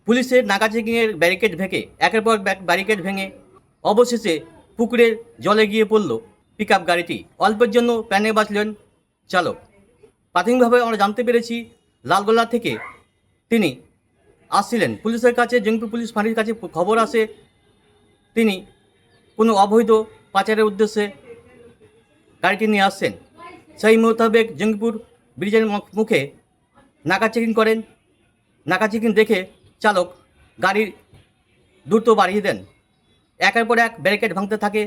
পুলিশের নাকা চেকিংয়ের ব্যারিকেড ভেঙে একের পর ব্যারিকেড ভেঙে অবশেষে পুকুরের জলে গিয়ে পড়ল পিকআপ গাড়িটি। অল্পের জন্য প্রাণে বাঁচলেন চালক। প্রাথমিকভাবে আমরা জানতে পেরেছি লালগোলা থেকে তিনি আসছিলেন। পুলিশের কাছে, জঙ্গিপুর পুলিশ ফাঁড়ির কাছে খবর আসে তিনি কোনো অবৈধ পাচারের উদ্দেশ্যে গাড়িটি নিয়ে আসছেন। সেই মোতাবেক জঙ্গিপুর ব্রিজের মুখে নাকা চেকিং করেন। নাকা চেকিং দেখে চালক গাড়ির দ্রুত বাড়িয়ে দেন। একের পর এক ব্যারিকেড ভাঙতে থাকে।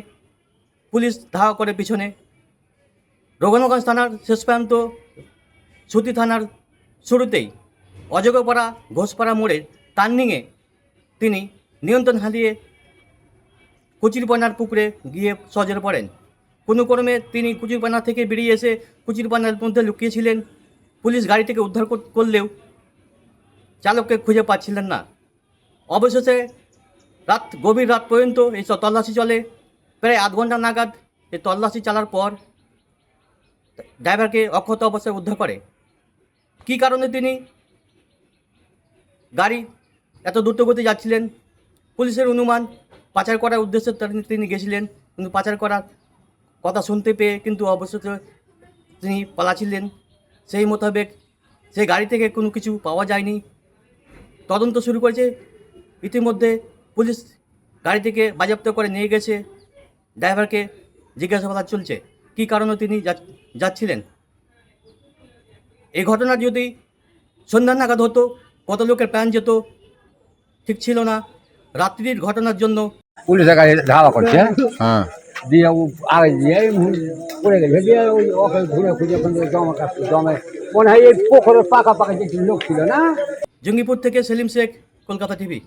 পুলিশ ধাওয়া করে পিছনে। রঘুনাথগঞ্জ থানার শেষ প্রান্ত সুতি থানার শুরুতেই অজগরপাড়া ঘোষপাড়া মোড়ের টার্নিংয়ে তিনি নিয়ন্ত্রণ হারিয়ে কুচিরপানার পুকুরে গিয়ে সজরে পড়েন। কোনো ক্রমে তিনি কুচিরপানা থেকে বেরিয়ে এসে কুচিরপানার মধ্যে লুকিয়েছিলেন। পুলিশ গাড়ি থেকে উদ্ধার করলেও চালককে খুঁজে পাচ্ছিলেন না। অবশেষে গভীর রাত পর্যন্ত এই তল্লাশি চলে। প্রায় আধ ঘন্টা নাগাদ এই তল্লাশি চালার পর ড্রাইভারকে অক্ষত অবস্থায় উদ্ধার করে। কী কারণে তিনি গাড়ি এত দ্রুতগতি যাচ্ছিলেন? পুলিশের অনুমান পাচার করার উদ্দেশ্যে তিনি গেছিলেন, কিন্তু পাচার করার কথা শুনতে পেয়ে কিন্তু অবশেষে তিনি পালাছিলেন। সেই মোতাবেক সেই গাড়ি থেকে কোনো কিছু পাওয়া যায়নি। তদন্ত শুরু করেছে। ইতিমধ্যে পুলিশ গাড়ি থেকে বাজেয়াপ্ত করে নিয়ে গেছে। ড্রাইভারকে জিজ্ঞাসাবাদ চলছে কী কারণে তিনি যাচ্ছিলেন। এই ঘটনা যদি সন্ধ্যা নাগাদ হতো, কত লোকের প্রাণ যেত ঠিক ছিল না। রাত্রির ঘটনার জন্য পুলিশের গাড়ি ধাওয়া করছে, হ্যাঁ, দিয়ে আগে দিয়ে পড়ে গেছে, দিয়ে ওকে ঘুরে খুঁজে জমে মনে হয় এই পুকুরের পাকা পাকা যে লোক ছিল না। জঙ্গিপুর থেকে সেলিম শেখ, কলকাতা টিভি।